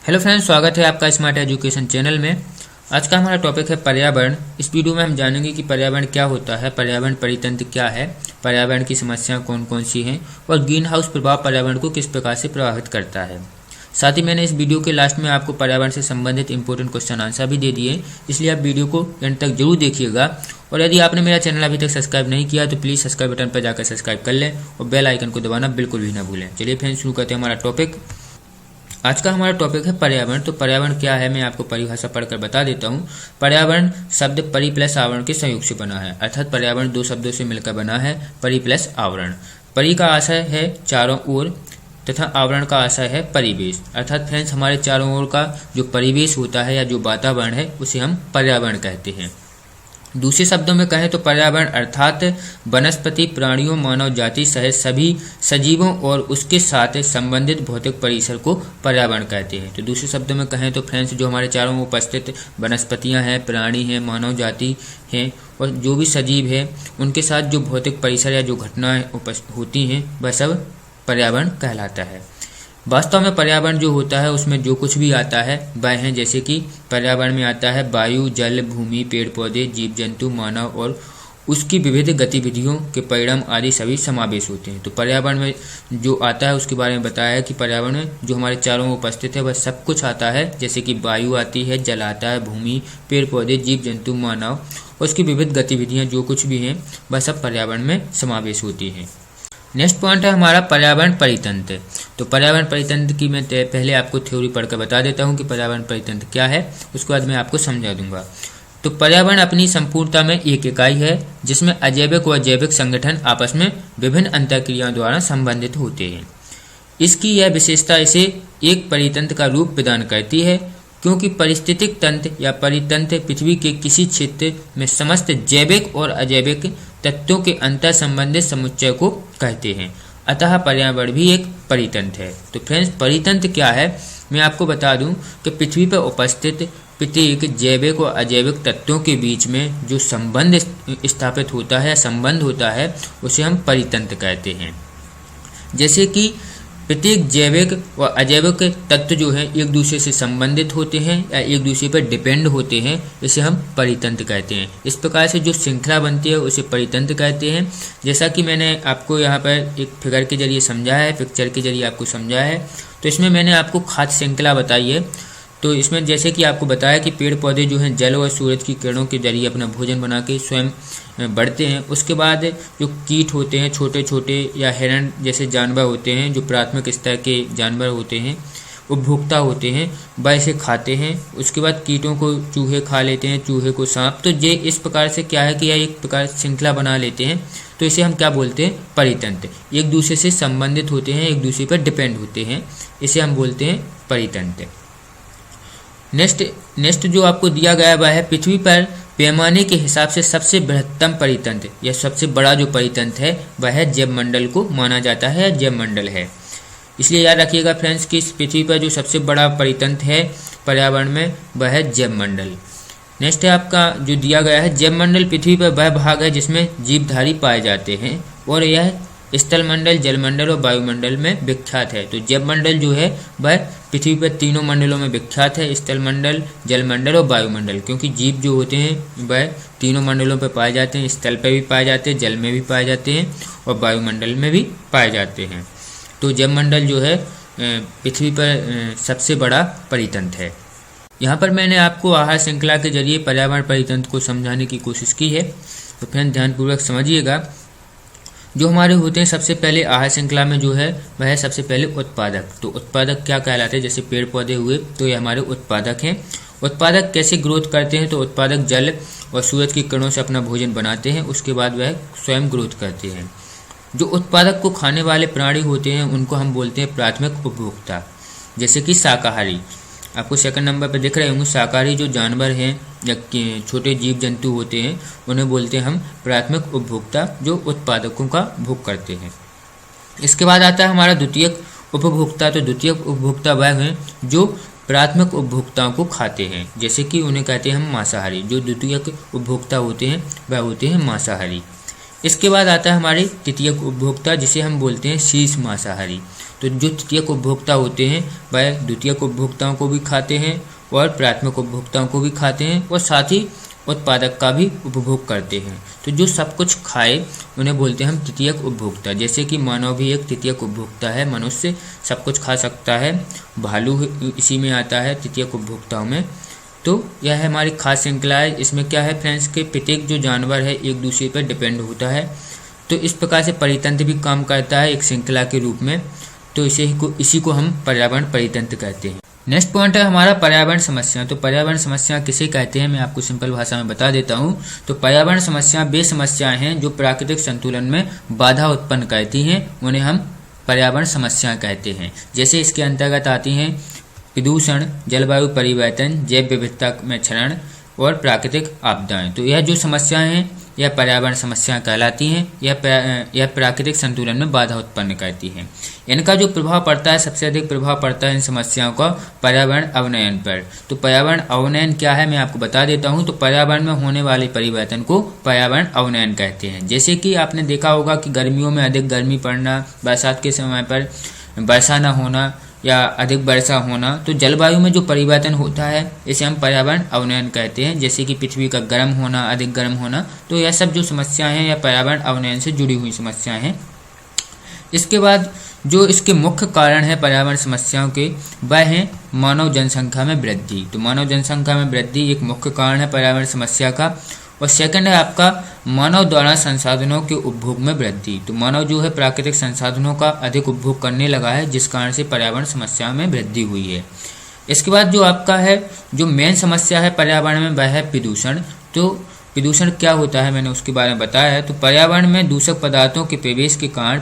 Hello friends, स्वागत है आपका स्मार्ट एजुकेशन चैनल में। आज का हमारा टॉपिक है पर्यावरण। इस वीडियो में हम जानेंगे कि पर्यावरण क्या होता है, पर्यावरण परितंत्र क्या है, पर्यावरण की समस्याएं कौन कौन सी हैं और ग्रीन हाउस प्रभाव पर्यावरण को किस प्रकार से प्रभावित करता है। साथ ही मैंने इस वीडियो के लास्ट में आपको पर्यावरण से संबंधित इंपॉर्टेंट क्वेश्चन आंसर भी दे दिए, इसलिए आप वीडियो को एंड तक जरूर देखिएगा। और यदि आपने मेरा चैनल अभी तक सब्सक्राइब नहीं किया तो प्लीज़ सब्सक्राइब बटन पर जाकर सब्सक्राइब कर लें और बेल आइकन को दबाना बिल्कुल भी ना भूलें। चलिए फ्रेंड्स, शुरू करते हैं हमारा टॉपिक। आज का हमारा टॉपिक है पर्यावरण। तो पर्यावरण क्या है, मैं आपको परिभाषा पढ़कर बता देता हूँ। पर्यावरण शब्द परि प्लस आवरण के संयोग से बना है, अर्थात पर्यावरण दो शब्दों से मिलकर बना है, परि प्लस आवरण। परि का आशय है चारों ओर तथा आवरण का आशय है परिवेश, अर्थात फ्रेंड्स हमारे चारों ओर का जो परिवेश होता है या जो वातावरण है उसे हम पर्यावरण कहते हैं। दूसरे शब्दों में कहें तो पर्यावरण अर्थात वनस्पति, प्राणियों, मानव जाति सहित सभी सजीवों और उसके साथ संबंधित भौतिक परिसर को पर्यावरण कहते हैं। तो दूसरे शब्दों में कहें तो फ्रेंड्स जो हमारे चारों ओर उपस्थित वनस्पतियां हैं, प्राणी हैं, मानव जाति हैं और जो भी सजीव है उनके साथ जो भौतिक परिसर या जो घटनाएं होती हैं वह सब पर्यावरण कहलाता है। वास्तव में पर्यावरण जो होता है उसमें जो कुछ भी आता है वह है, जैसे कि पर्यावरण में आता है वायु, जल, भूमि, पेड़ पौधे, जीव जंतु, मानव और उसकी विविध गतिविधियों के परिणाम आदि सभी समावेश होते हैं। तो पर्यावरण में जो आता है उसके बारे में बताया है कि पर्यावरण में जो हमारे चारों ओर उपस्थित है वह सब कुछ आता है, जैसे कि वायु आती है, जल आता है, भूमि, पेड़ पौधे, जीव जंतु, मानव और उसकी विविध गतिविधियाँ जो कुछ भी हैं वह सब पर्यावरण में समावेश होती हैं। नेक्स्ट पॉइंट है हमारा पर्यावरण परितंत्र। तो पर्यावरण परितंत्र की मैं पहले आपको थ्योरी पढ़कर बता देता हूँ कि पर्यावरण परितंत्र क्या है, उसके बाद मैं आपको समझा दूंगा। तो पर्यावरण अपनी संपूर्णता में एक इकाई है जिसमें अजैविक व जैविक संगठन आपस में विभिन्न अंतःक्रियाओं द्वारा संबंधित होते हैं। इसकी यह विशेषता इसे एक परितंत्र का रूप प्रदान करती है, क्योंकि पारिस्थितिक तंत्र या परितंत्र पृथ्वी के किसी क्षेत्र में समस्त जैविक और अजैविक तत्वों के अंतर संबंधित समुच्चय को कहते हैं। अतः पर्यावरण भी एक परितंत्र है। तो फ्रेंड्स परितंत्र क्या है, मैं आपको बता दूं कि पृथ्वी पर उपस्थित प्रत्येक जैविक और अजैविक तत्वों के बीच में जो संबंध स्थापित होता है, संबंध होता है, उसे हम परितंत्र कहते हैं। जैसे कि प्रत्येक जैविक और अजैविक तत्व जो है एक दूसरे से संबंधित होते हैं या एक दूसरे पर डिपेंड होते हैं, इसे हम परितंत्र कहते हैं। इस प्रकार से जो श्रृंखला बनती है उसे परितंत्र कहते हैं। जैसा कि मैंने आपको यहाँ पर एक फिगर के जरिए समझाया है, पिक्चर के जरिए आपको समझाया है। तो इसमें मैंने आपको खाद्य श्रृंखला बताई है। तो इसमें जैसे कि आपको बताया कि पेड़ पौधे जो हैं जल और सूरज की किरणों के जरिए अपना भोजन बना के स्वयं बढ़ते हैं। उसके बाद जो कीट होते हैं, छोटे छोटे या हिरण जैसे जानवर होते हैं, जो प्राथमिक स्तर के जानवर होते हैं, उपभोक्ता होते हैं, वह इसे खाते हैं। उसके बाद कीटों को चूहे खा लेते हैं, चूहे को सांप। तो ये इस प्रकार से क्या है कि यह एक प्रकार श्रृंखला बना लेते हैं। तो इसे हम क्या बोलते हैं, परितंत्र। एक दूसरे से संबंधित होते हैं, एक दूसरे पर डिपेंड होते हैं, इसे हम बोलते हैं परितंत्र। नेक्स्ट जो आपको दिया गया वह है पृथ्वी पर पैमाने के हिसाब से सबसे बृहत्तम परितंत्र या सबसे बड़ा जो परितंत्र है वह है जैवमंडल को माना जाता है, जैवमंडल है। इसलिए याद रखिएगा फ्रेंड्स कि इस पृथ्वी पर जो सबसे बड़ा परितंत्र है पर्यावरण में वह है जैवमंडल। नेक्स्ट है आपका जो दिया गया है, जैवमंडल पृथ्वी पर वह भाग है जिसमें जीवधारी पाए जाते हैं और यह स्थलमंडल, जलमंडल और वायुमंडल में विख्यात है। तो जैवमंडल जो है वह पृथ्वी पर तीनों मंडलों में विख्यात है, स्थलमंडल, जलमंडल और वायुमंडल, क्योंकि जीव जो होते हैं वह तीनों मंडलों पर पाए जाते हैं। स्थल पर भी पाए जाते हैं, जल में भी पाए जाते हैं और वायुमंडल में भी पाए जाते हैं। तो जैवमंडल जो है पृथ्वी पर सबसे बड़ा परितंत्र है। यहाँ पर मैंने आपको आहार श्रृंखला के जरिए पर्यावरण परितंत्र को समझाने की कोशिश की है। तो फ्रेंड्स ध्यानपूर्वक समझिएगा। जो हमारे होते हैं सबसे पहले आहार श्रृंखला में जो है वह है सबसे पहले उत्पादक। तो उत्पादक क्या कहलाते हैं, जैसे पेड़ पौधे हुए तो ये हमारे उत्पादक हैं। उत्पादक कैसे ग्रोथ करते हैं, तो उत्पादक जल और सूरज की किरणों से अपना भोजन बनाते हैं, उसके बाद वह स्वयं ग्रोथ करते हैं। जो उत्पादक को खाने वाले प्राणी होते हैं उनको हम बोलते हैं प्राथमिक उपभोक्ता, जैसे कि शाकाहारी। आपको सेकंड नंबर पर दिख रहे होंगे, शाकाहारी जो जानवर हैं या छोटे जीव जंतु होते हैं उन्हें बोलते हैं हम प्राथमिक उपभोक्ता, जो उत्पादकों का भोग करते हैं। इसके बाद आता है हमारा द्वितीयक उपभोक्ता। तो द्वितीयक उपभोक्ता वह हैं जो प्राथमिक उपभोक्ताओं को खाते हैं, जैसे कि उन्हें कहते हैं हम मांसाहारी। जो द्वितीयक उपभोक्ता होते हैं वह होते हैं मांसाहारी। इसके बाद आता है हमारे तृतीयक उपभोक्ता, जिसे हम बोलते हैं शीर्ष मांसाहारी। तो जो तृतीयक उपभोक्ता होते हैं वह द्वितीयक उपभोक्ताओं को भी खाते हैं और प्राथमिक उपभोक्ताओं को भी खाते हैं और साथ ही उत्पादक का भी उपभोग करते हैं। तो जो सब कुछ खाए उन्हें बोलते हैं हम तृतीयक उपभोक्ता। जैसे कि मानव भी एक तृतीयक उपभोक्ता है, मनुष्य सब कुछ खा सकता है, भालू इसी में आता है तृतीयक उपभोक्ताओं में। तो यह है हमारी खाद्य श्रृंखला है। इसमें क्या है फ्रेंड्स के प्रत्येक जो जानवर है एक दूसरे पर डिपेंड होता है। तो इस प्रकार से परितंत्र भी काम करता है एक श्रृंखला के रूप में। तो इसी को हम पर्यावरण परितंत्र कहते हैं। नेक्स्ट पॉइंट है हमारा पर्यावरण समस्या। तो पर्यावरण समस्या किसे कहते हैं मैं आपको सिंपल भाषा में बता देता हूँ। तो पर्यावरण समस्या वे समस्याएं हैं जो प्राकृतिक संतुलन में बाधा उत्पन्न करती हैं, उन्हें हम पर्यावरण समस्या कहते हैं। जैसे इसके अंतर्गत आती हैं प्रदूषण, जलवायु परिवर्तन, जैव विविधता में क्षरण और प्राकृतिक आपदाएं। तो यह जो समस्याएं हैं यह पर्यावरण समस्या कहलाती हैं। यह प्राकृतिक संतुलन में बाधा उत्पन्न करती हैं। इनका जो प्रभाव पड़ता है, सबसे अधिक प्रभाव पड़ता है इन समस्याओं का पर्यावरण अवनयन पर। तो पर्यावरण अवनयन क्या है मैं आपको बता देता हूँ। तो पर्यावरण में होने वाले परिवर्तन को पर्यावरण अवनयन कहते हैं। जैसे कि आपने देखा होगा कि गर्मियों में अधिक गर्मी पड़ना, बरसात के समय पर वर्षा न होना या अधिक वर्षा होना, तो जलवायु में जो परिवर्तन होता है इसे हम पर्यावरण अवनयन कहते हैं। जैसे कि पृथ्वी का गर्म होना, अधिक गर्म होना, तो यह सब जो समस्याएं हैं यह पर्यावरण अवनयन से जुड़ी हुई समस्याएं हैं। इसके बाद जो इसके मुख्य कारण है पर्यावरण समस्याओं के, वह है मानव जनसंख्या में वृद्धि। तो मानव जनसंख्या में वृद्धि एक मुख्य कारण है पर्यावरण समस्या का। और सेकंड है आपका मानव द्वारा संसाधनों के उपभोग में वृद्धि। तो मानव जो है प्राकृतिक संसाधनों का अधिक उपभोग करने लगा है, जिस कारण से पर्यावरण समस्या में वृद्धि हुई है। इसके बाद जो आपका है जो मेन समस्या है पर्यावरण में, वह है प्रदूषण। तो प्रदूषण क्या होता है मैंने उसके बारे में बताया है। तो पर्यावरण में दूषक पदार्थों के प्रवेश के कारण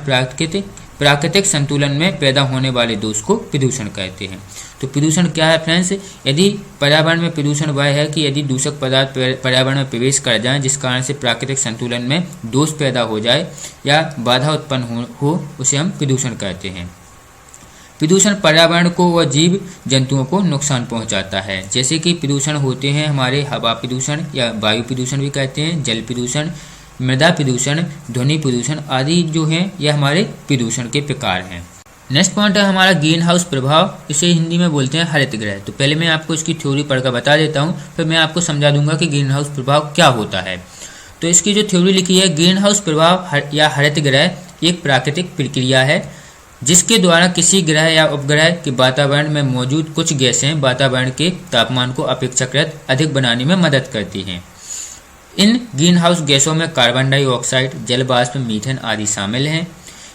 प्राकृतिक संतुलन में पैदा होने वाले दोष को प्रदूषण कहते हैं। तो प्रदूषण क्या है फ्रेंड्स, यदि पर्यावरण में प्रदूषण वह है कि यदि दूषक पदार्थ पर्यावरण में प्रवेश कर जाएं जिस कारण से प्राकृतिक संतुलन में दोष पैदा हो जाए या बाधा उत्पन्न हो उसे हम प्रदूषण कहते हैं। प्रदूषण पर्यावरण को व जीव जंतुओं को नुकसान पहुंचाता है। जैसे कि प्रदूषण होते हैं हमारे हवा प्रदूषण या वायु प्रदूषण भी कहते हैं, जल प्रदूषण, मृदा प्रदूषण, ध्वनि प्रदूषण आदि जो हैं यह हमारे प्रदूषण के प्रकार हैं। नेक्स्ट पॉइंट है हमारा ग्रीन हाउस प्रभाव। इसे हिंदी में बोलते हैं हरित गृह। तो पहले मैं आपको इसकी थ्योरी पढ़कर बता देता हूँ, फिर मैं आपको समझा दूंगा कि ग्रीन हाउस प्रभाव क्या होता है। तो इसकी जो थ्योरी लिखी है, ग्रीन हाउस प्रभाव या हरित गृह एक प्राकृतिक प्रक्रिया है जिसके द्वारा किसी ग्रह या उपग्रह के वातावरण में मौजूद कुछ गैसें वातावरण के तापमान को अपेक्षाकृत अधिक बनाने में मदद करती हैं। इन ग्रीन हाउस गैसों में कार्बन डाइऑक्साइड, जल वाष्प, मीथेन आदि शामिल हैं।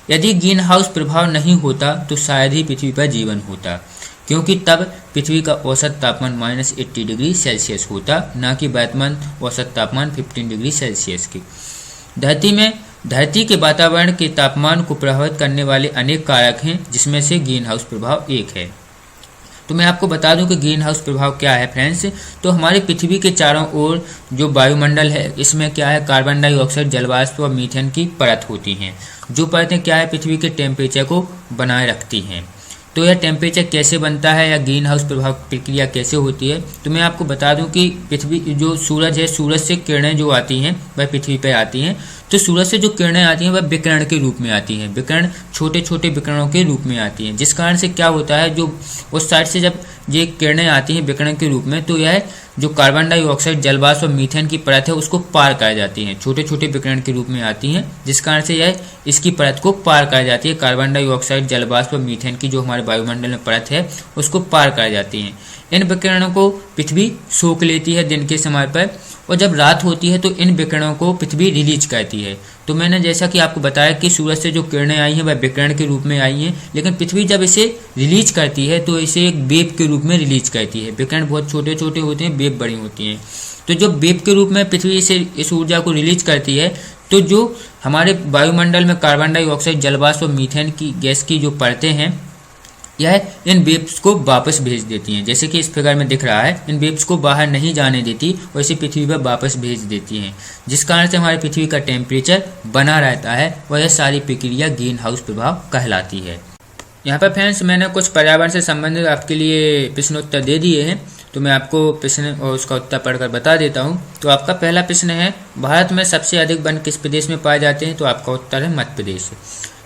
यदि ग्रीन हाउस प्रभाव नहीं होता तो शायद ही पृथ्वी पर जीवन होता, क्योंकि तब पृथ्वी का औसत तापमान -80 डिग्री सेल्सियस होता, न कि वर्तमान औसत तापमान 15 डिग्री सेल्सियस की। धरती के वातावरण के तापमान को प्रभावित करने वाले अनेक कारक हैं, जिसमें से ग्रीन हाउस प्रभाव एक है। तो मैं आपको बता दूं कि ग्रीन हाउस प्रभाव क्या है फ्रेंड्स। तो हमारी पृथ्वी के चारों ओर जो वायुमंडल है इसमें क्या है, कार्बन डाइऑक्साइड, जलवाष्प और मीथेन की परत होती हैं। जो परतें क्या है, पृथ्वी के टेम्परेचर को बनाए रखती हैं। तो यह टेम्परेचर कैसे बनता है या ग्रीन हाउस प्रभाव प्रक्रिया कैसे होती है, तो मैं आपको बता दूं कि पृथ्वी जो सूरज है, सूरज से किरणें जो आती हैं वह पृथ्वी पर आती हैं। तो सूरज से जो किरणें आती हैं वह विकिरण के रूप में आती हैं। विकिरण छोटे छोटे विकिरणों के रूप में आती हैं, जिस कारण से क्या होता है, जो उस साइड से जब ये किरणें आती हैं विकिरण के रूप में, तो यह जो कार्बन डाइऑक्साइड, जलवाष्प और मीथेन की परत है उसको पार कर जाती हैं। छोटे छोटे विकिरण के रूप में आती हैं, जिस कारण से यह इसकी परत को पार कर जाती है। कार्बन डाइऑक्साइड, जलवाष्प और मीथेन की जो हमारे वायुमंडल में परत है उसको पार कर जाती हैं। इन विकिरणों को पृथ्वी सोख लेती है दिन के समय पर, और जब रात होती है तो इन विकिरणों को पृथ्वी रिलीज करती है। तो मैंने जैसा कि आपको बताया कि सूरज से जो किरणें आई हैं वह विकिरण के रूप में आई हैं, लेकिन पृथ्वी जब इसे रिलीज करती है तो इसे एक वेव के रूप में रिलीज करती है। विकिरण बहुत छोटे छोटे होते हैं, वेव बड़ी होती हैं। तो जो वेव के रूप में पृथ्वी इस ऊर्जा को रिलीज करती है, तो जो हमारे वायुमंडल में कार्बन डाइऑक्साइड, जलवाष्प और मीथेन की गैस की जो परतें हैं यह इन वेव्स को वापस भेज देती हैं। जैसे कि इस फिगर में दिख रहा है, इन वेव्स को बाहर नहीं जाने देती और इसे पृथ्वी पर वापस भेज देती हैं, जिस कारण से हमारी पृथ्वी का टेम्परेचर बना रहता है और यह सारी प्रक्रिया ग्रीन हाउस प्रभाव कहलाती है। यहाँ पर फ्रेंड्स मैंने कुछ पर्यावरण से संबंधित आपके लिए प्रश्न उत्तर दे दिए हैं, तो मैं आपको प्रश्न और उसका उत्तर पढ़कर बता देता हूँ। तो आपका पहला प्रश्न है, भारत में सबसे अधिक वन किस प्रदेश में पाए जाते हैं? तो आपका उत्तर है मध्य प्रदेश।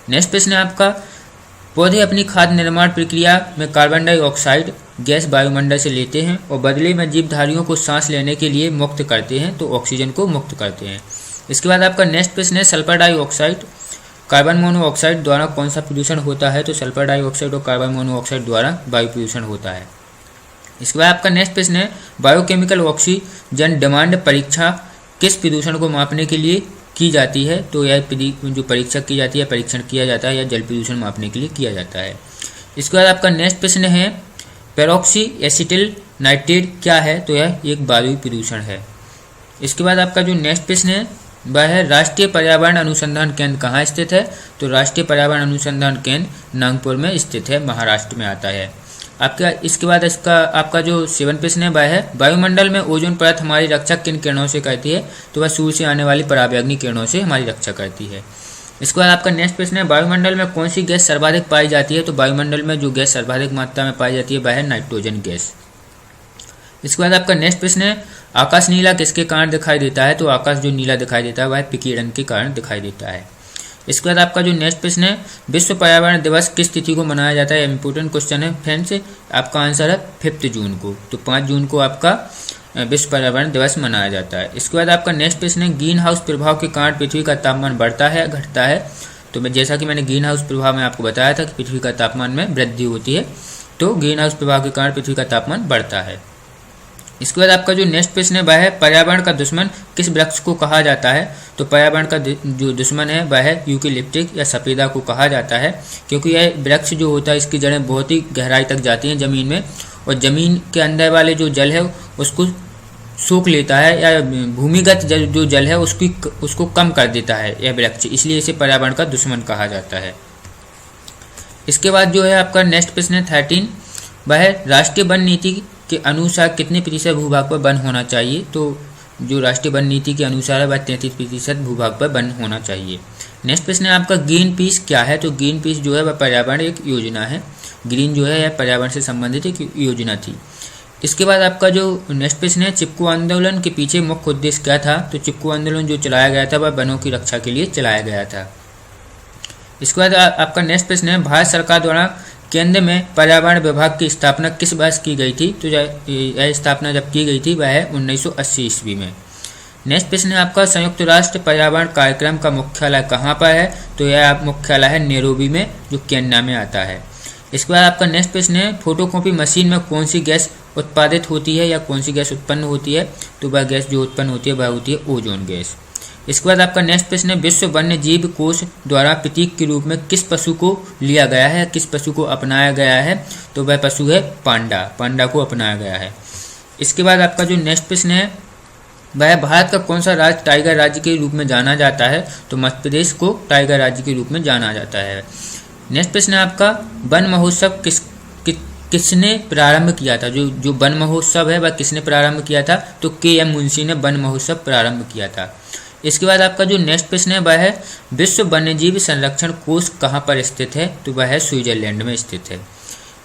नेक्स्ट प्रश्न है आपका, पौधे अपनी खाद्य निर्माण प्रक्रिया में कार्बन डाइऑक्साइड गैस वायुमंडल से लेते हैं और बदले में जीवधारियों को सांस लेने के लिए मुक्त करते हैं, तो ऑक्सीजन को मुक्त करते हैं। इसके बाद आपका नेक्स्ट प्रश्न है सल्फर डाइऑक्साइड कार्बन मोनोऑक्साइड द्वारा कौन सा प्रदूषण होता है, तो सल्फर डाइऑक्साइड और कार्बन मोनोऑक्साइड द्वारा वायु प्रदूषण होता है। इसके बाद आपका नेक्स्ट प्रश्न है बायोकेमिकल ऑक्सीजन डिमांड परीक्षा किस प्रदूषण को मापने के लिए की जाती है, तो यह जो परीक्षा की जाती है, परीक्षण किया जाता है या जल प्रदूषण मापने के लिए किया जाता है। इसके बाद आपका नेक्स्ट प्रश्न है पेरोक्सी एसिटिल नाइट्रेट क्या है, तो यह एक वायु प्रदूषण है। इसके बाद आपका जो नेक्स्ट प्रश्न है वह है राष्ट्रीय पर्यावरण अनुसंधान केंद्र कहाँ स्थित है, तो राष्ट्रीय पर्यावरण अनुसंधान केंद्र नागपुर में स्थित है, महाराष्ट्र में आता है आपका। इसके बाद इसका आपका जो 7 प्रश्न है वह है वायुमंडल में ओजोन परत हमारी रक्षा किन किरणों से करती है, तो वह सूर्य से आने वाली पराबैंगनी किरणों से हमारी रक्षा करती है। इसके बाद आपका नेक्स्ट प्रश्न है वायुमंडल में कौन सी गैस सर्वाधिक पाई जाती है, तो वायुमंडल में जो गैस सर्वाधिक मात्रा में पाई जाती है वह है नाइट्रोजन गैस। इसके बाद आपका नेक्स्ट प्रश्न है आकाश नीला किसके कारण दिखाई देता है, तो आकाश जो नीला दिखाई देता है वह विकिरण के कारण दिखाई देता है। इसके बाद आपका जो नेक्स्ट प्रश्न है विश्व पर्यावरण दिवस किस तिथि को मनाया जाता है, इंपोर्टेंट क्वेश्चन है फ्रेंड्स। आपका आंसर है 5 जून को, तो 5 जून को आपका विश्व पर्यावरण दिवस मनाया जाता है। इसके बाद आपका नेक्स्ट प्रश्न है ग्रीन हाउस प्रभाव के कारण पृथ्वी का तापमान बढ़ता है घटता है, तो मैं जैसा कि मैंने ग्रीन हाउस प्रभाव में आपको बताया था कि पृथ्वी का तापमान में वृद्धि होती है, तो ग्रीन हाउस प्रभाव के कारण पृथ्वी का तापमान बढ़ता है। इसके बाद आपका जो नेक्स्ट प्रश्न है वह है पर्यावरण का दुश्मन किस वृक्ष को कहा जाता है, तो पर्यावरण का जो दुश्मन है वह है यूकेलिप्टिक या सफेदा को कहा जाता है, क्योंकि यह वृक्ष जो होता है इसकी जड़ें बहुत ही गहराई तक जाती हैं ज़मीन में, और ज़मीन के अंदर वाले जो जल है उसको सोख लेता है, या भूमिगत जो जल है उसको कम कर देता है यह वृक्ष, इसलिए इसे पर्यावरण का दुश्मन कहा जाता है। इसके बाद जो है आपका नेक्स्ट प्रश्न है 13 वह है राष्ट्रीय वन नीति के अनुसार कितने प्रतिशत भूभाग पर वन होना चाहिए, तो जो राष्ट्रीय वन नीति के अनुसार है वह 33% भूभाग पर वन होना चाहिए। नेक्स्ट प्रश्न है आपका ग्रीन पीस क्या है, तो ग्रीन पीस जो है वह पर्यावरण एक योजना है, ग्रीन जो है यह पर्यावरण से संबंधित एक योजना थी। इसके बाद आपका जो नेक्स्ट प्रश्न है चिपको आंदोलन के पीछे मुख्य उद्देश्य क्या था, तो चिपको आंदोलन जो चलाया गया था वह वनों की रक्षा के लिए चलाया गया था। इसके बाद आपका नेक्स्ट प्रश्न है भारत सरकार द्वारा केंद्र में पर्यावरण विभाग की स्थापना किस वर्ष की गई थी, तो यह स्थापना जब की गई थी वह है 1980 ईस्वी में। नेक्स्ट प्रश्न है आपका संयुक्त राष्ट्र पर्यावरण कार्यक्रम का मुख्यालय कहाँ पर है, तो यह मुख्यालय है नैरोबी में जो केन्या में आता है। इसके बाद आपका नेक्स्ट प्रश्न है फोटोकॉपी मशीन में कौन सी गैस उत्पादित होती है या कौन सी गैस उत्पन्न होती है, तो वह गैस जो उत्पन्न होती है वह होती है ओजोन गैस। इसके बाद आपका नेक्स्ट प्रश्न है विश्व वन्य जीव कोष द्वारा प्रतीक के रूप में किस पशु को लिया गया है, किस पशु को अपनाया गया है, तो वह पशु है पांडा, पांडा को अपनाया गया है। इसके बाद आपका जो नेक्स्ट प्रश्न है वह भारत का कौन सा राज्य टाइगर राज्य के रूप में जाना जाता है, तो मध्य प्रदेश को टाइगर राज्य के रूप में जाना जाता है। नेक्स्ट प्रश्न है आपका वन महोत्सव किसने प्रारंभ किया था, जो वन महोत्सव है वह किसने प्रारंभ किया था, तो के.एम. मुंशी ने वन महोत्सव प्रारंभ किया था। इसके बाद आपका जो नेक्स्ट प्रश्न है वह है विश्व वन्यजीव संरक्षण कोष कहाँ पर स्थित है, तो वह है स्विट्जरलैंड में स्थित है।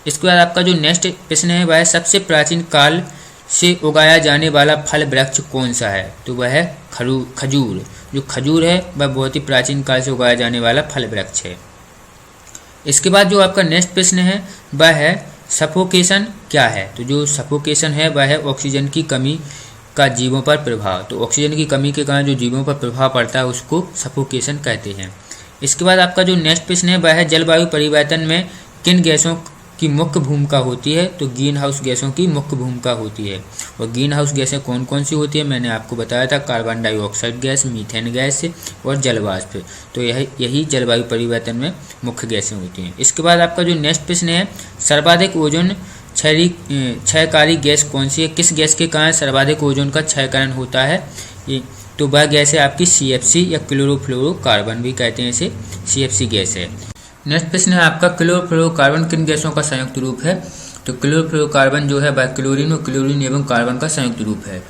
इसके बाद आपका जो नेक्स्ट प्रश्न है वह है सबसे प्राचीन काल से उगाया जाने वाला फल वृक्ष कौन सा है, तो वह है खजूर। जो खजूर है वह बहुत ही प्राचीन काल से उगाया जाने वाला फल वृक्ष है। इसके बाद जो आपका नेक्स्ट प्रश्न है वह है सफोकेशन क्या है, तो जो सफोकेशन है वह है ऑक्सीजन की कमी का जीवों पर प्रभाव, तो ऑक्सीजन की कमी के कारण जो जीवों पर प्रभाव पड़ता है उसको सफोकेशन कहते हैं। इसके बाद आपका जो नेक्स्ट प्रश्न है वह है जलवायु परिवर्तन में किन गैसों की मुख्य भूमिका होती है, तो ग्रीन हाउस गैसों की मुख्य भूमिका होती है। और ग्रीन हाउस गैसें कौन कौन सी होती है मैंने आपको बताया था, carbon dioxide gas, methane gas और जलवाष्प, तो यही जलवायु परिवर्तन में मुख्य गैसें होती हैं। इसके बाद आपका जो नेक्स्ट प्रश्न है सर्वाधिक ओजोन क्षयकारी गैस कौन सी है, किस गैस के कारण सर्वाधिक ओजोन का क्षयकरण होता है, तो वह गैस है आपकी CFC या क्लोरोफ्लोरोकार्बन भी कहते हैं इसे, CFC गैस है। नेक्स्ट प्रश्न है आपका क्लोरोफ्लोरोकार्बन किन गैसों का संयुक्त रूप है, तो क्लोरोफ्लोरोकार्बन जो है वह क्लोरीन और क्लोरीन एवं कार्बन का संयुक्त रूप है।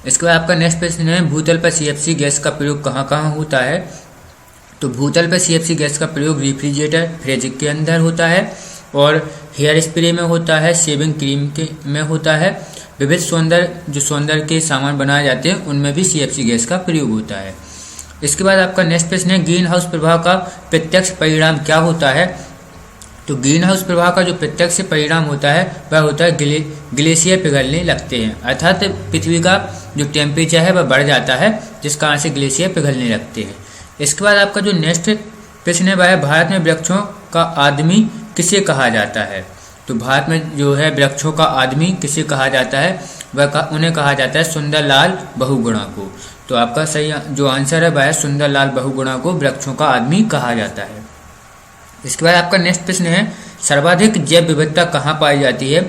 इसके बाद आपका नेक्स्ट प्रश्न है भूतल पर CFC गैस का प्रयोग कहाँ कहाँ होता है, तो भूतल पर CFC गैस का प्रयोग रेफ्रिजरेटर फ्रिज के अंदर होता है और हेयर स्प्रे में होता है, शेविंग क्रीम में होता है, विविध सौंदर्य के सामान बनाए जाते हैं उनमें भी CFC गैस का प्रयोग होता है। इसके बाद आपका नेक्स्ट प्रश्न है ग्रीन हाउस प्रभाव का प्रत्यक्ष परिणाम क्या होता है, तो ग्रीन हाउस प्रभाव का जो प्रत्यक्ष परिणाम होता है वह होता है ग्लेशियर पिघलने लगते हैं, अर्थात पृथ्वी का जो टेम्परेचर है वह बढ़ जाता है, जिस कारण से ग्लेशियर पिघलने लगते हैं। इसके बाद आपका जो नेक्स्ट प्रश्न है वह है भारत में वृक्षों का आदमी किसे कहा जाता है। तो भारत में जो है वृक्षों का आदमी किसे कहा जाता है, वह उन्हें कहा जाता है सुंदरलाल बहुगुणा को। तो आपका सही जो आंसर है वह है सुंदरलाल बहुगुणा को वृक्षों का आदमी कहा जाता है। इसके बाद आपका नेक्स्ट प्रश्न है सर्वाधिक जैव विविधता कहाँ पाई जाती है।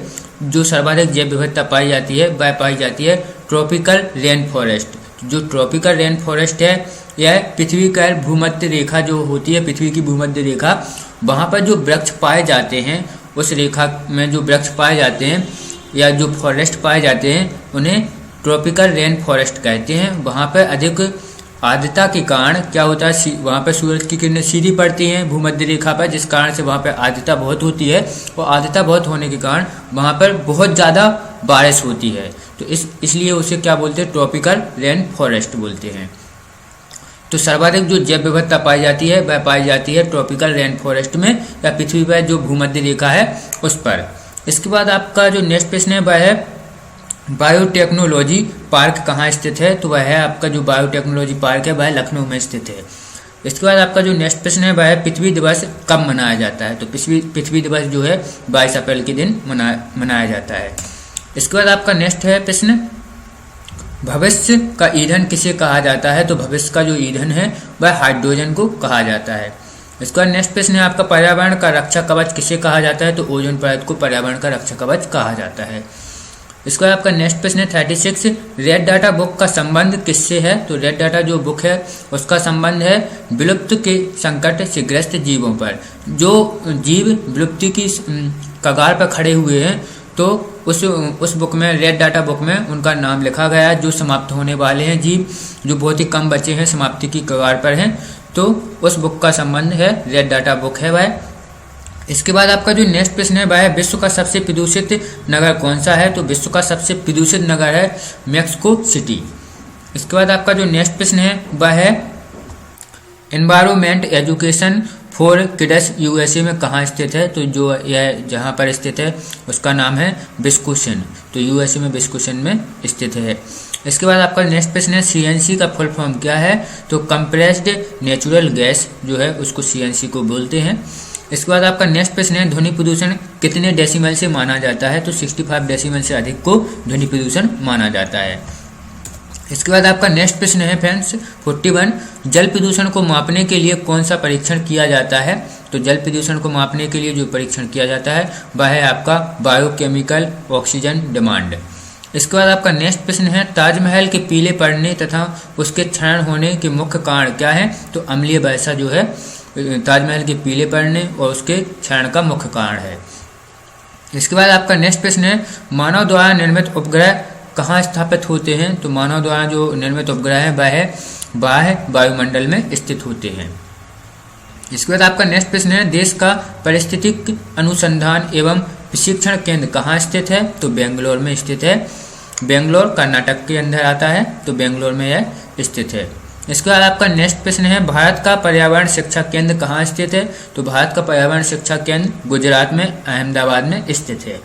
जो सर्वाधिक जैव विविधता पाई जाती है वह पाई जाती है ट्रॉपिकल रेन फॉरेस्ट। जो ट्रॉपिकल रेन फॉरेस्ट है यह पृथ्वी का भूमध्य रेखा जो होती है, पृथ्वी की भूमध्य रेखा, वहाँ पर जो वृक्ष पाए जाते हैं, उस रेखा में जो वृक्ष पाए जाते हैं या जो फॉरेस्ट पाए जाते हैं उन्हें ट्रॉपिकल रेन फॉरेस्ट कहते हैं। वहाँ पर अधिक आर्द्रता के कारण क्या होता है, वहाँ पर सूरज की किरणें सीधी पड़ती हैं भूमध्य रेखा पर, जिस कारण से वहाँ पर आर्द्रता बहुत होती है और आर्द्रता बहुत होने के कारण वहाँ पर बहुत ज़्यादा बारिश होती है। तो इसलिए उसे क्या बोलते हैं, ट्रॉपिकल रेन फॉरेस्ट बोलते हैं। तो सर्वाधिक जो जैव विविधता पाई जाती है वह पाई जाती है ट्रॉपिकल रेन फॉरेस्ट में या पृथ्वी पर जो भूमध्य रेखा है उस पर। इसके बाद आपका जो नेक्स्ट प्रश्न है वह है बायोटेक्नोलॉजी पार्क कहाँ स्थित है। तो वह है आपका जो बायोटेक्नोलॉजी पार्क है वह लखनऊ में स्थित है। इसके बाद आपका जो नेक्स्ट प्रश्न है वह है पृथ्वी दिवस कब मनाया जाता है। तो पृथ्वी दिवस जो है 22 अप्रैल के दिन मनाया जाता है। इसके बाद आपका नेक्स्ट है प्रश्न भविष्य का ईंधन किसे कहा जाता है। तो भविष्य का जो ईंधन है वह हाइड्रोजन को कहा जाता है। इसके बाद नेक्स्ट प्रश्न है आपका पर्यावरण का रक्षा कवच किसे कहा जाता है। तो ओजोन परत को पर्यावरण का रक्षा कवच कहा जाता है। इसके बाद आपका नेक्स्ट प्रश्न है 36 रेड डाटा बुक का संबंध किससे है। तो रेड डाटा जो बुक है उसका संबंध है विलुप्त के संकट से ग्रस्त जीवों पर। जो जीव विलुप्ति की कगार पर खड़े हुए हैं तो उस बुक में, रेड डाटा बुक में उनका नाम लिखा गया है। जो समाप्त होने वाले हैं जीव, जो बहुत ही कम बचे हैं, समाप्ति की कगार पर हैं, तो उस बुक का संबंध है रेड डाटा बुक है वह। इसके बाद आपका जो नेक्स्ट प्रश्न है वह है विश्व का सबसे प्रदूषित नगर कौन सा है। तो विश्व का सबसे प्रदूषित नगर है मैक्सिको सिटी। इसके बाद आपका जो नेक्स्ट प्रश्न है वह है environment education for kids USA में कहाँ स्थित है। तो जो यह जहाँ पर स्थित है उसका नाम है विस्कोसिन। तो यूएसए में विस्कोसिन में स्थित है। इसके बाद आपका नेक्स्ट प्रश्न है सीएनसी का फुल फॉर्म क्या है। तो कंप्रेस्ड नेचुरल गैस जो है उसको सीएनसी को बोलते हैं। इसके बाद आपका नेक्स्ट प्रश्न है ध्वनि प्रदूषण कितने डेसिमल से माना जाता है। तो 65 डेसिमल से अधिक को ध्वनि प्रदूषण माना जाता है। इसके बाद आपका नेक्स्ट प्रश्न है फ्रेंड्स 41 जल प्रदूषण को मापने के लिए कौन सा परीक्षण किया जाता है। तो जल प्रदूषण को मापने के लिए जो परीक्षण किया जाता है वह है आपका बायोकेमिकल ऑक्सीजन डिमांड। इसके बाद आपका नेक्स्ट प्रश्न है ताजमहल के पीले पड़ने तथा उसके क्षरण होने के मुख्य कारण क्या है। तो अम्लीय वर्षा जो है ताजमहल के पीले पड़ने और उसके क्षरण का मुख्य कारण है। इसके बाद आपका नेक्स्ट प्रश्न है मानव द्वारा निर्मित उपग्रह कहाँ स्थापित होते हैं। तो मानव द्वारा जो निर्मित उपग्रह है वह बाह्य वायुमंडल में स्थित होते हैं। इसके बाद आपका नेक्स्ट प्रश्न है देश का पारिस्थितिक अनुसंधान एवं प्रशिक्षण केंद्र कहाँ स्थित है। तो बेंगलोर में स्थित है। बेंगलोर कर्नाटक के अंदर आता है, तो बेंगलोर में यह स्थित है। इसके बाद आपका नेक्स्ट प्रश्न है भारत का पर्यावरण शिक्षा केंद्र कहाँ स्थित है। तो भारत का पर्यावरण शिक्षा केंद्र गुजरात में अहमदाबाद में स्थित है।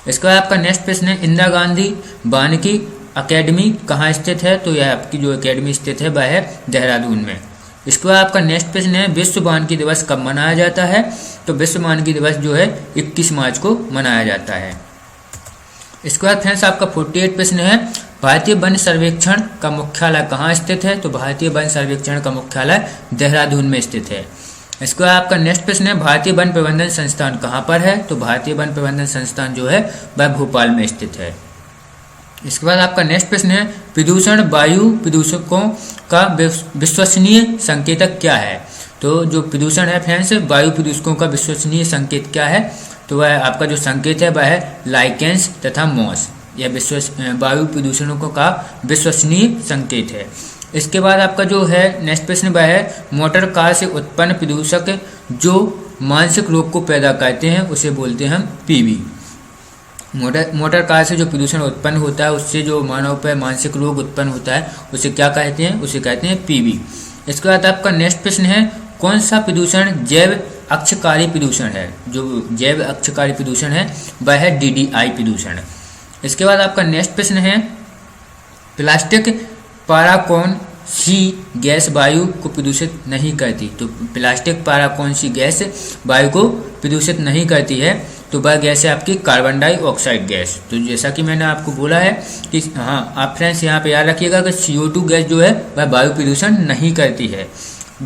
इसके बाद आपका नेक्स्ट प्रश्न है इंदिरा गांधी वानिकी अकेडमी कहाँ स्थित है। तो यह आपकी जो अकेडमी स्थित है वह है देहरादून में। इसके बाद आपका नेक्स्ट प्रश्न है विश्व वानिकी दिवस कब मनाया जाता है। तो विश्व वानिकी दिवस जो है 21 मार्च को मनाया जाता है। इसके बाद फ्रेंड्स आपका 48 प्रश्न है भारतीय वन सर्वेक्षण का मुख्यालय कहाँ स्थित है। तो भारतीय वन सर्वेक्षण का मुख्यालय देहरादून में स्थित है। इसके बाद आपका नेक्स्ट प्रश्न है भारतीय वन प्रबंधन संस्थान कहाँ पर है। तो भारतीय वन प्रबंधन संस्थान जो है वह भोपाल में स्थित है। इसके बाद आपका नेक्स्ट प्रश्न है प्रदूषण वायु प्रदूषकों का विश्वसनीय संकेतक क्या है। तो जो प्रदूषण है फ्रेंड्स वायु प्रदूषकों का विश्वसनीय संकेत क्या है। तो वह आपका जो संकेत है वह है लाइकेंस तथा मॉस। यह वायु प्रदूषणों का विश्वसनीय संकेत है। इसके बाद आपका जो है नेक्स्ट प्रश्न वह है मोटर कार से उत्पन्न प्रदूषक जो मानसिक रोग को पैदा करते हैं उसे बोलते हैं हम पीबी। मोटर कार से जो प्रदूषण उत्पन्न होता है उससे जो मानव पर मानसिक रोग उत्पन्न होता है उसे क्या कहते हैं, उसे कहते हैं पीबी। इसके बाद आपका नेक्स्ट प्रश्न है कौन सा प्रदूषण जैव अक्षकारी प्रदूषण है, जो जैव अक्षकारी प्रदूषण है वह है DDI प्रदूषण। इसके बाद आपका नेक्स्ट प्रश्न है प्लास्टिक पारा कौन सी गैस वायु को प्रदूषित नहीं करती। तो प्लास्टिक पारा कौन सी गैस वायु को प्रदूषित नहीं करती है, तो वह गैस है आपकी कार्बन डाइऑक्साइड गैस। तो जैसा कि मैंने आपको बोला है कि हाँ, आप फ्रेंड्स यहाँ पे याद रखिएगा कि CO2 गैस जो है वह वायु प्रदूषण नहीं करती है।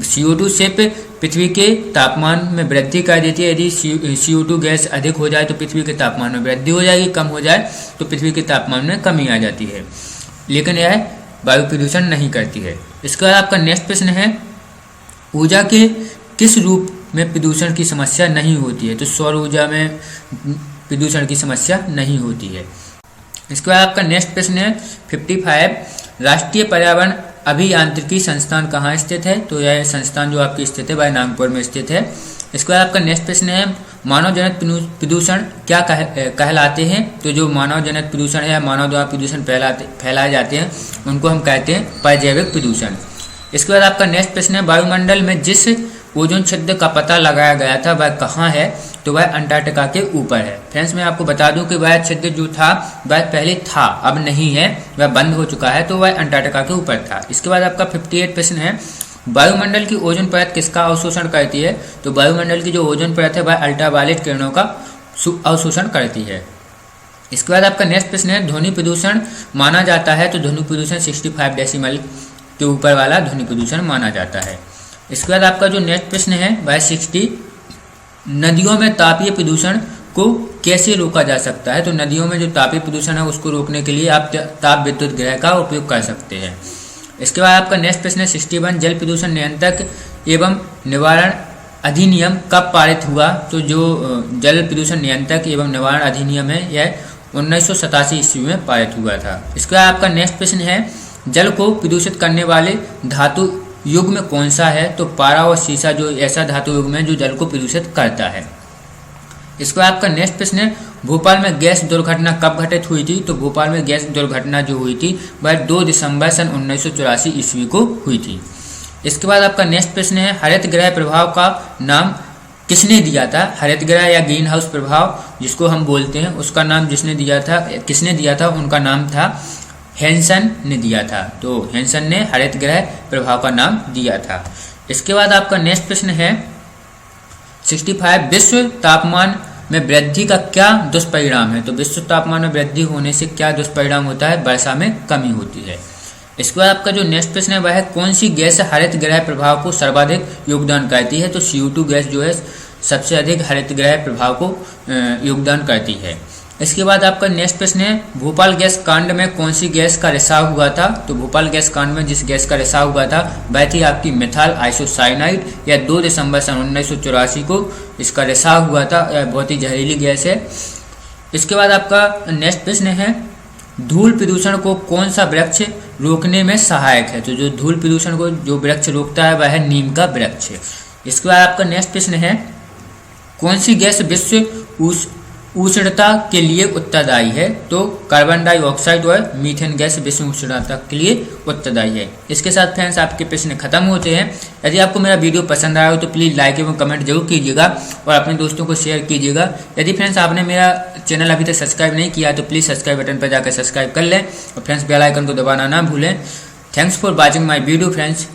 CO2 सिर्फ पृथ्वी के तापमान में वृद्धि कर देती है। यदि CO2 गैस अधिक हो जाए तो पृथ्वी के तापमान में वृद्धि हो जाएगी, कम हो जाए तो पृथ्वी के तापमान में कमी आ जाती है, लेकिन यह वायु प्रदूषण नहीं करती है। इसके बाद आपका नेक्स्ट प्रश्न है ऊर्जा के किस रूप में प्रदूषण की समस्या नहीं होती है। तो सौर ऊर्जा में प्रदूषण की समस्या नहीं होती है। इसके बाद आपका नेक्स्ट प्रश्न है 55 राष्ट्रीय पर्यावरण अभियांत्रिकी संस्थान कहाँ स्थित है। तो यह संस्थान जो आपकी स्थित है वह नागपुर में स्थित है। इसके बाद आपका नेक्स्ट प्रश्न है मानव जनित प्रदूषण क्या कहलाते हैं। तो जो मानव जनित प्रदूषण है, मानव द्वारा प्रदूषण फैलाए जाते हैं, उनको हम कहते हैं परजैविक प्रदूषण। इसके बाद आपका नेक्स्ट प्रश्न है वायुमंडल में जिस ओजोन छिद्र का पता लगाया गया था वह कहाँ है। तो वह अंटार्कटिका के ऊपर है। फ्रेंड्स मैं आपको बता दूं कि वह छिद्र जो था वह पहले था, अब नहीं है, वह बंद हो चुका है, तो वह अंटार्कटिका के ऊपर था। इसके बाद आपका 58 प्रश्न है वायुमंडल की ओजोन परत किसका अवशोषण करती है। तो वायुमंडल की जो ओजोन परत है वह अल्ट्रावायलेट किरणों का अवशोषण करती है। इसके बाद आपका नेक्स्ट प्रश्न है ध्वनि प्रदूषण माना जाता है। तो ध्वनि प्रदूषण 65 डेसिमल के ऊपर वाला ध्वनि प्रदूषण माना जाता है। इसके बाद आपका जो नेक्स्ट प्रश्न है वह 60 नदियों में तापीय प्रदूषण को कैसे रोका जा सकता है। तो नदियों में जो तापीय प्रदूषण है उसको रोकने के लिए आप ताप विद्युत ग्रह का उपयोग कर सकते हैं। इसके बाद आपका नेक्स्ट प्रश्न है 61 जल प्रदूषण नियंत्रक एवं निवारण अधिनियम कब पारित हुआ। तो जो जल प्रदूषण नियंत्रक एवं निवारण अधिनियम है यह 1987 ईस्वी में पारित हुआ था। इसके बाद आपका नेक्स्ट प्रश्न है जल को प्रदूषित करने वाले धातु युग्म कौन सा है। तो पारा और सीसा जो ऐसा धातु युग्म है जो जल को प्रदूषित करता है। इसके बाद आपका नेक्स्ट प्रश्न है भोपाल में गैस दुर्घटना कब घटित हुई थी। तो भोपाल में गैस दुर्घटना जो हुई थी वह 2 दिसंबर सन 1984 ईस्वी को हुई थी। इसके बाद आपका नेक्स्ट प्रश्न है हरित गृह प्रभाव का नाम किसने दिया था। हरित गृह या ग्रीन हाउस प्रभाव जिसको हम बोलते हैं उसका नाम किसने दिया था, उनका नाम था हैंसन ने दिया था। तो हैंसन ने हरित गृह प्रभाव का नाम दिया था। इसके बाद आपका नेक्स्ट प्रश्न है 65 विश्व तापमान में वृद्धि का क्या दुष्परिणाम है। तो विश्व तापमान में वृद्धि होने से क्या दुष्परिणाम होता है, वर्षा में कमी होती है। इसके बाद आपका जो नेक्स्ट प्रश्न है वह है कौन सी गैस हरित गृह प्रभाव को सर्वाधिक योगदान करती है। तो CO2 गैस जो है सबसे अधिक हरित गृह प्रभाव को योगदान करती है। इसके बाद आपका नेक्स्ट प्रश्न है भोपाल गैस कांड में कौन सी गैस का रिसाव हुआ था। तो भोपाल गैस कांड में जिस गैस का रिसाव हुआ था वह थी आपकी मिथाइल आइसोसाइनाइड। या 2 दिसंबर सन 1984 को इसका रिसाव हुआ था। यह बहुत ही जहरीली गैस है। इसके बाद आपका नेक्स्ट प्रश्न है धूल प्रदूषण को कौन सा वृक्ष रोकने में सहायक है। तो जो धूल प्रदूषण को जो वृक्ष रोकता है वह है नीम का वृक्ष। इसके बाद आपका नेक्स्ट प्रश्न है कौन सी गैस विश्व उष्णता के लिए उत्तरदायी है। तो कार्बन डाइऑक्साइड और मीथेन गैस विश्व उष्णता के लिए उत्तरदायी है। इसके साथ फ्रेंड्स आपके प्रश्न खत्म होते हैं। यदि आपको मेरा वीडियो पसंद आया हो तो प्लीज़ लाइक एवं कमेंट जरूर कीजिएगा और अपने दोस्तों को शेयर कीजिएगा। यदि फ्रेंड्स आपने मेरा चैनल अभी तक सब्सक्राइब नहीं किया तो प्लीज़ सब्सक्राइब बटन पर जाकर सब्सक्राइब कर लें और फ्रेंड्स बेल आइकन को दबाना ना भूलें। Thanks for watching my video friends.